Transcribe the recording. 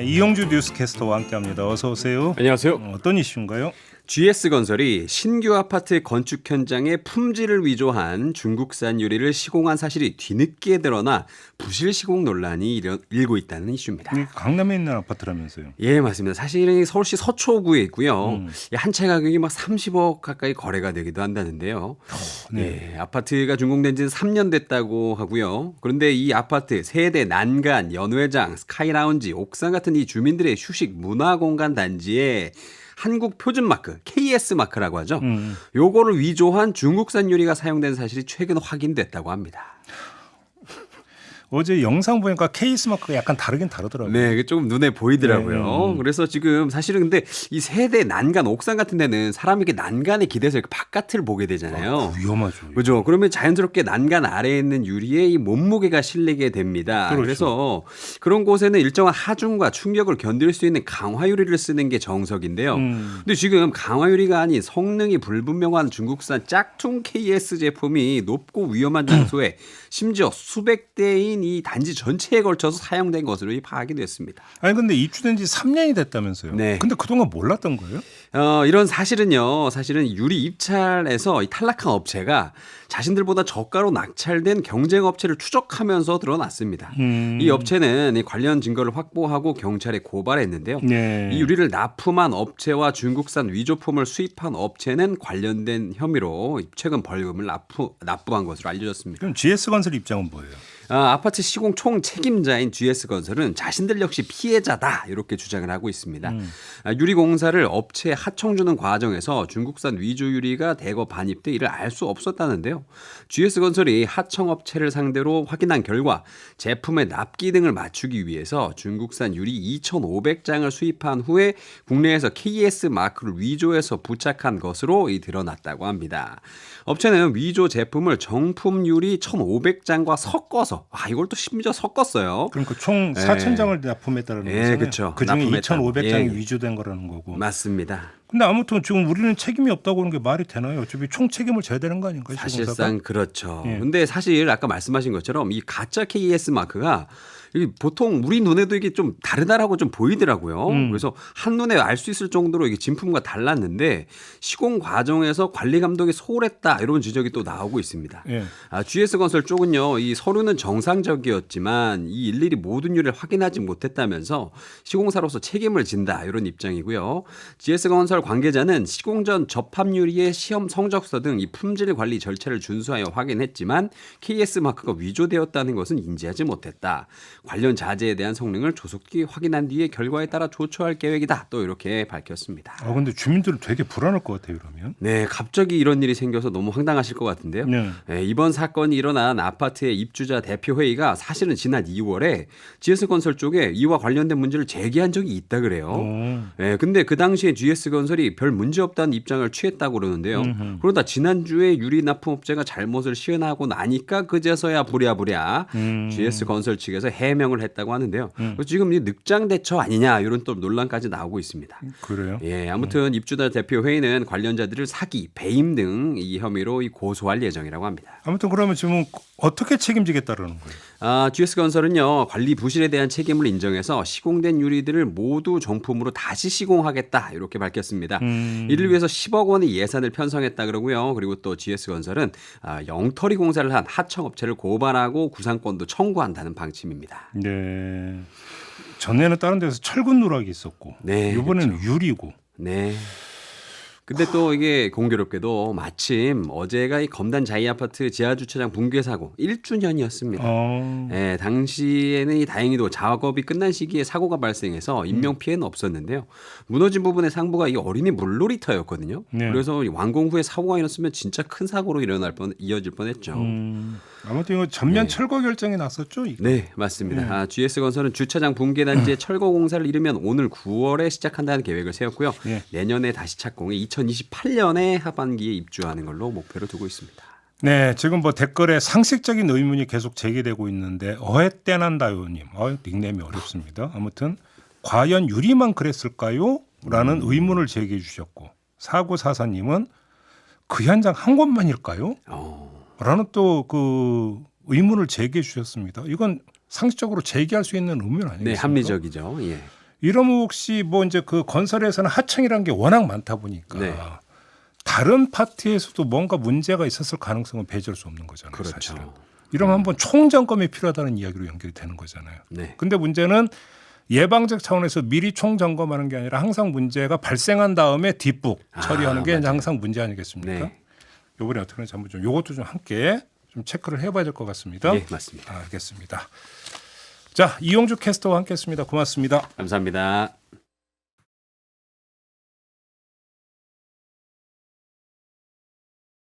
네, 이용주 뉴스캐스터와 함께합니다. 어서 오세요. 안녕하세요. 어떤 이슈인가요? GS건설이 신규 아파트 건축 현장에 품질을 위조한 중국산 유리를 시공한 사실이 뒤늦게 드러나 부실 시공 논란이 일고 있다는 이슈입니다. 이게 강남에 있는 아파트라면서요? 예, 맞습니다. 사실은 서울시 서초구에 있고요. 한 채 가격이 막 30억 가까이 거래가 되기도 한다는데요. 네. 예, 아파트가 준공된 지는 3년 됐다고 하고요. 그런데 이 아파트 세대 난간, 연회장, 스카이라운지, 옥상 같은 이 주민들의 휴식 문화공간 단지에 한국 표준 마크, KS 마크라고 하죠. 요거를 위조한 중국산 유리가 사용된 사실이 최근 확인됐다고 합니다. 어제 영상 보니까 케이스 마크가 약간 다르긴 다르더라고요. 네, 이게 조금 눈에 보이더라고요. 네. 그래서 지금 사실은 근데 이 세대 난간, 옥상 같은 데는 사람이 이렇게 난간에 기대서 이렇게 바깥을 보게 되잖아요. 위험하죠. 그죠. 그러면 자연스럽게 난간 아래에 있는 유리에 이 몸무게가 실리게 됩니다. 그렇죠. 그래서 그런 곳에는 일정한 하중과 충격을 견딜 수 있는 강화 유리를 쓰는 게 정석인데요. 근데 지금 강화 유리가 아닌 성능이 불분명한 중국산 짝퉁 KS 제품이 높고 위험한 장소에 심지어 수백 대인 이 단지 전체에 걸쳐서 사용된 것으로 파악이 됐습니다. 아니 근데 입주된 지 3년이 됐다면서요? 네. 근데 그동안 몰랐던 거예요? 이런 사실은 유리 입찰에서 이 탈락한 업체가 자신들보다 저가로 낙찰된 경쟁 업체를 추적하면서 드러났습니다. 이 업체는 이 관련 증거를 확보하고 경찰에 고발했는데요. 네. 이 유리를 납품한 업체와 중국산 위조품을 수입한 업체는 관련된 혐의로 최근 벌금을 납부한 것으로 알려졌습니다. 그럼 GS건설 입장은 뭐예요? 아파트 시공 총 책임자인 GS건설은 자신들 역시 피해자다 이렇게 주장을 하고 있습니다. 유리공사를 업체에 하청주는 과정에서 중국산 위조 유리가 대거 반입돼 이를 알 수 없었다는데요. GS건설이 하청업체를 상대로 확인한 결과 제품의 납기 등을 맞추기 위해서 중국산 유리 2,500장을 수입한 후에 국내에서 KS 마크를 위조해서 부착한 것으로 드러났다고 합니다. 업체는 위조 제품을 정품 유리 1,500장과 섞어서 이걸 또 심지어 섞었어요. 그러니까 총 4,000장을 납품했다는 거잖아요. 그렇죠. 그중에 납품했다. 2,500장이 위조된 거라는 거고. 맞습니다. 근데 아무튼 지금 우리는 책임이 없다고 하는 게 말이 되나요? 어차피 총 책임을 져야 되는 거 아닌가요? 사실상 시공사가? 그렇죠. 예. 근데 사실 아까 말씀하신 것처럼 이 가짜 KS 마크가 이게 보통 우리 눈에도 이게 좀 다르다라고 좀 보이더라고요. 그래서 한눈에 알 수 있을 정도로 이게 진품과 달랐는데 시공 과정에서 관리 감독이 소홀했다 이런 지적이 또 나오고 있습니다. 예. GS건설 쪽은요, 이 서류는 정상적이었지만 이 일일이 모든 유리를 확인하지 못했다면서 시공사로서 책임을 진다 이런 입장이고요. GS건설 관계자는 시공 전 접합 유리의 시험 성적서 등 이 품질 관리 절차를 준수하여 확인했지만 KS 마크가 위조되었다는 것은 인지하지 못했다. 관련 자재에 대한 성능을 조속히 확인한 뒤에 결과에 따라 조처할 계획이다. 또 이렇게 밝혔습니다. 근데 주민들은 되게 불안할 것 같아요, 그러면. 네, 갑자기 이런 일이 생겨서 너무 황당하실 것 같은데요. 네. 네, 이번 사건이 일어난 아파트의 입주자 대표회의가 사실은 지난 2월에 GS건설 쪽에 이와 관련된 문제를 제기한 적이 있다 그래요. 네, 근데 그 당시에 GS건설이 별 문제 없다는 입장을 취했다고 그러는데요. 그러다 지난주에 유리 납품업체가 잘못을 시연하고 나니까 그제서야 부랴부랴 GS건설 측에서 해명을 했다고 하는데요. 그래서 지금 이 늑장 대처 아니냐 이런 또 논란까지 나오고 있습니다. 그래요? 예, 아무튼 입주자 대표 회의는 관련자들을 사기, 배임 등 이 혐의로 고소할 예정이라고 합니다. 아무튼 그러면 지금 어떻게 책임지겠다라는 거예요? GS건설은요 관리 부실에 대한 책임을 인정해서 시공된 유리들을 모두 정품으로 다시 시공하겠다 이렇게 밝혔습니다. 이를 위해서 10억 원의 예산을 편성했다 그러고요. 그리고 또 GS건설은 영터리 공사를 한 하청업체를 고발하고 구상권도 청구한다는 방침입니다. 네. 전에는 다른 데서 철근 누락이 있었고, 네, 이번에는 유리고. 네. 근데 또 이게 공교롭게도 마침 어제가 이 검단 자이 아파트 지하 주차장 붕괴 사고 1주년이었습니다. 네, 당시에는 다행히도 작업이 끝난 시기에 사고가 발생해서 인명 피해는 없었는데요. 무너진 부분의 상부가 이 어린이 물놀이터였거든요. 네. 그래서 완공 후에 사고가 일어났으면 진짜 큰 사고로 이어질 뻔했죠. 아무튼 이거 전면 철거 결정이 났었죠? 이거? 네, 맞습니다. GS건설은 주차장 붕괴 단지의 철거 공사를 이르면 오늘 9월에 시작한다는 계획을 세웠고요. 예. 내년에 다시 착공해 2028년에 하반기에 입주하는 걸로 목표로 두고 있습니다. 네, 지금 뭐 댓글에 상식적인 의문이 계속 제기되고 있는데 어햇떼난다요님, 닉네임이 어렵습니다. 아무튼 과연 유리만 그랬을까요? 라는 의문을 제기해 주셨고 4944님은 그 현장 한 곳만일까요? 라는 또 그 의문을 제기해 주셨습니다. 이건 상식적으로 제기할 수 있는 의문 아니겠습니까? 네, 합리적이죠. 예. 이러면 혹시 뭐 이제 그 건설에서는 하청이라는 게 워낙 많다 보니까 네. 다른 파트에서도 뭔가 문제가 있었을 가능성은 배제할 수 없는 거잖아요. 그렇죠. 사실은. 이러면 한번 총점검이 필요하다는 이야기로 연결이 되는 거잖아요. 네. 근데 문제는 예방적 차원에서 미리 총점검하는 게 아니라 항상 문제가 발생한 다음에 뒷북 처리하는 게 이제 항상 문제 아니겠습니까? 네. 이번에 어떻게 하는지 한번 좀 이것도 좀 함께 좀 체크를 해봐야 될 것 같습니다. 예, 맞습니다. 알겠습니다. 자, 이용주 캐스터와 함께했습니다. 고맙습니다. 감사합니다.